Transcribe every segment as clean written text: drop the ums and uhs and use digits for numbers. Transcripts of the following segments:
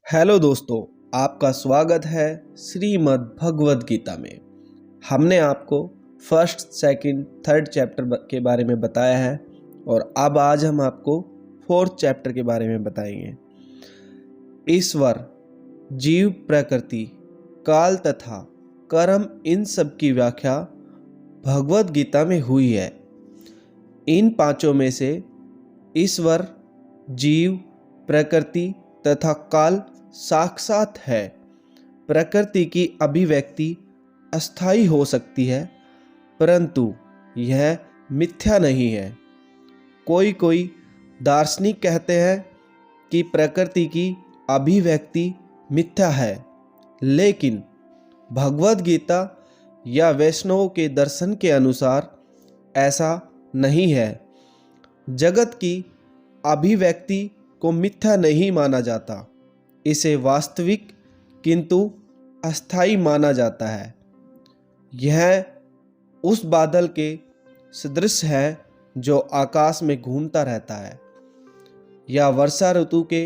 Hello दोस्तों, आपका स्वागत है श्रीमद् भगवद गीता में। हमने आपको फर्स्ट, सेकंड, थर्ड चैप्टर के बारे में बताया है और अब आज हम आपको फोर्थ चैप्टर के बारे में बताएंगे। ईश्वर, जीव, प्रकृति, काल तथा कर्म, इन सब की व्याख्या भगवद गीता में हुई है। इन पांचों में से ईश्वर, जीव, प्रकृति तथा काल साक्षात है। प्रकृति की अभिव्यक्ति अस्थायी हो सकती है, परंतु यह मिथ्या नहीं है। कोई दार्शनिक कहते हैं कि प्रकृति की अभिव्यक्ति मिथ्या है, लेकिन भगवद गीता या वैष्णवों के दर्शन के अनुसार ऐसा नहीं है। जगत की अभिव्यक्ति को मिथ्या नहीं माना जाता, इसे वास्तविक किंतु अस्थायी माना जाता है। यह उस बादल के सदृश है जो आकाश में घूमता रहता है, या वर्षा ऋतु के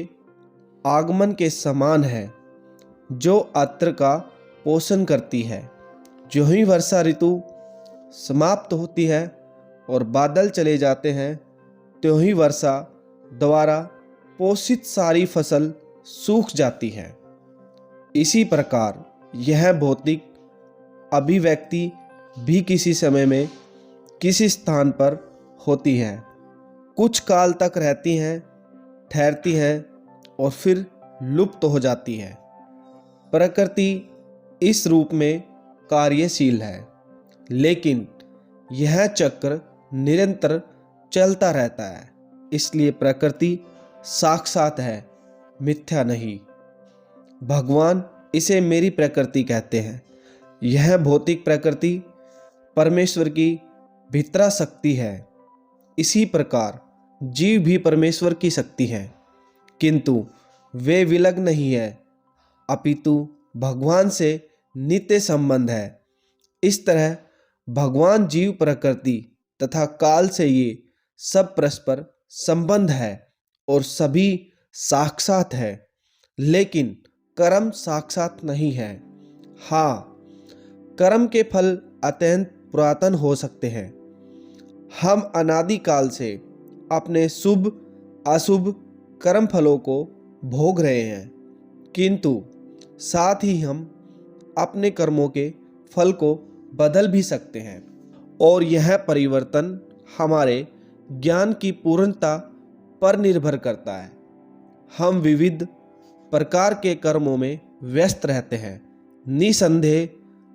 आगमन के समान है जो अत्र का पोषण करती है। जो ही वर्षा ऋतु समाप्त होती है और बादल चले जाते हैं, त्यों ही वर्षा द्वारा पोषित सारी फसल सूख जाती है। इसी प्रकार यह भौतिक अभिव्यक्ति भी किसी समय में किसी स्थान पर होती है, कुछ काल तक रहती हैं, ठहरती हैं और फिर लुप्त हो जाती है। प्रकृति इस रूप में कार्यशील है, लेकिन यह चक्र निरंतर चलता रहता है, इसलिए प्रकृति साक्षात है, मिथ्या नहीं। भगवान इसे मेरी प्रकृति कहते हैं। यह भौतिक प्रकृति परमेश्वर की भीतरा शक्ति है। इसी प्रकार जीव भी परमेश्वर की शक्ति है, किंतु वे विलग नहीं है, अपितु भगवान से नित्य संबंध है। इस तरह भगवान, जीव, प्रकृति तथा काल से ये सब परस्पर संबंध है और सभी साक्षात है, लेकिन कर्म साक्षात नहीं है। हाँ, कर्म के फल अत्यंत पुरातन हो सकते हैं। हम अनादिकाल से अपने शुभ अशुभ कर्म फलों को भोग रहे हैं, किंतु साथ ही हम अपने कर्मों के फल को बदल भी सकते हैं, और यह परिवर्तन हमारे ज्ञान की पूर्णता पर निर्भर करता है। हम विविध प्रकार के कर्मों में व्यस्त रहते हैं। निसंदेह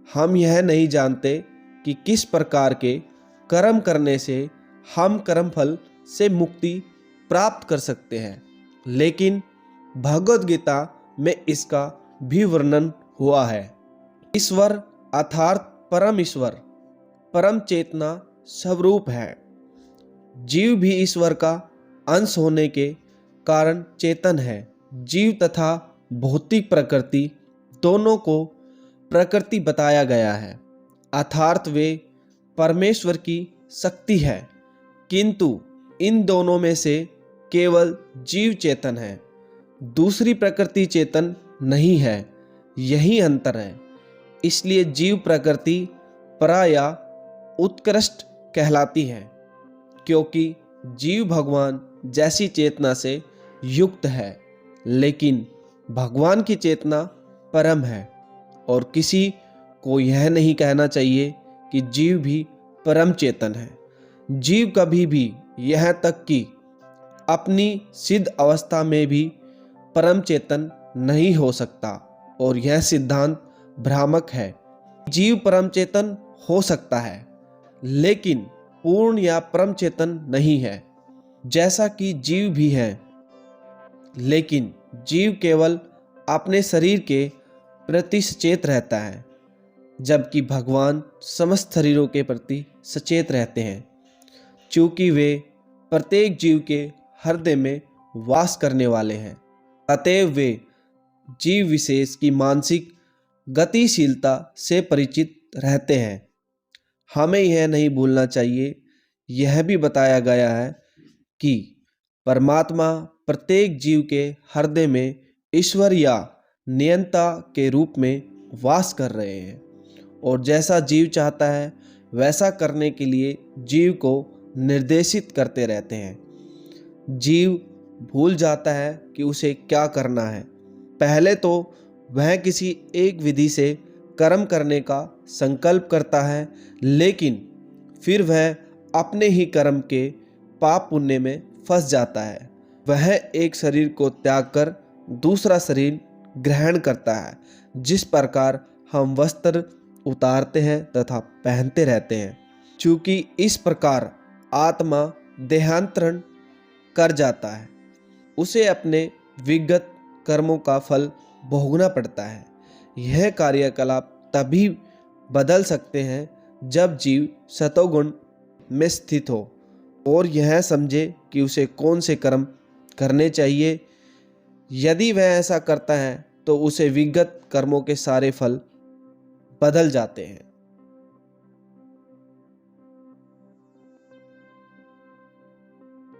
हम यह नहीं जानते कि किस प्रकार के कर्म करने से हम कर्मफल से मुक्ति प्राप्त कर सकते हैं, लेकिन भगवद गीता में इसका भी वर्णन हुआ है। ईश्वर अर्थात परम ईश्वर, परम चेतना स्वरूप है। जीव भी ईश्वर का अंश होने के कारण चेतन है। जीव तथा भौतिक प्रकृति दोनों को प्रकृति बताया गया है, अर्थात वे परमेश्वर की शक्ति है, किंतु इन दोनों में से केवल जीव चेतन है, दूसरी प्रकृति चेतन नहीं है। यही अंतर है। इसलिए जीव प्रकृति परा या उत्कृष्ट कहलाती है, क्योंकि जीव भगवान जैसी चेतना से युक्त है, लेकिन भगवान की चेतना परम है, और किसी को यह नहीं कहना चाहिए कि जीव भी परम चेतन है। जीव कभी भी, यह तक कि अपनी सिद्ध अवस्था में भी परम चेतन नहीं हो सकता, और यह सिद्धांत भ्रामक है। जीव परम चेतन हो सकता है, लेकिन पूर्ण या परम चेतन नहीं है। जैसा कि जीव भी है, लेकिन जीव केवल अपने शरीर के प्रति सचेत रहता है, जबकि भगवान समस्त शरीरों के प्रति सचेत रहते हैं। चूँकि वे प्रत्येक जीव के हृदय में वास करने वाले हैं, अतएव वे जीव विशेष की मानसिक गतिशीलता से परिचित रहते हैं। हमें यह नहीं भूलना चाहिए, यह भी बताया गया है कि परमात्मा प्रत्येक जीव के हृदय में ईश्वर या नियंता के रूप में वास कर रहे हैं और जैसा जीव चाहता है वैसा करने के लिए जीव को निर्देशित करते रहते हैं। जीव भूल जाता है कि उसे क्या करना है। पहले तो वह किसी एक विधि से कर्म करने का संकल्प करता है, लेकिन फिर वह अपने ही कर्म के पाप पुण्य में फंस जाता है। वह एक शरीर को त्याग कर दूसरा शरीर ग्रहण करता है। जिस प्रकार हम वस्त्र उतारते हैं तथा पहनते रहते हैं, चूँकि इस प्रकार आत्मा देहांतरण कर जाता है, उसे अपने विगत कर्मों का फल भोगना पड़ता है। यह कार्यकलाप तभी बदल सकते हैं जब जीव सतोगुण में स्थित हो और यह समझे कि उसे कौन से कर्म करने चाहिए। यदि वह ऐसा करता है तो उसे विगत कर्मों के सारे फल बदल जाते हैं।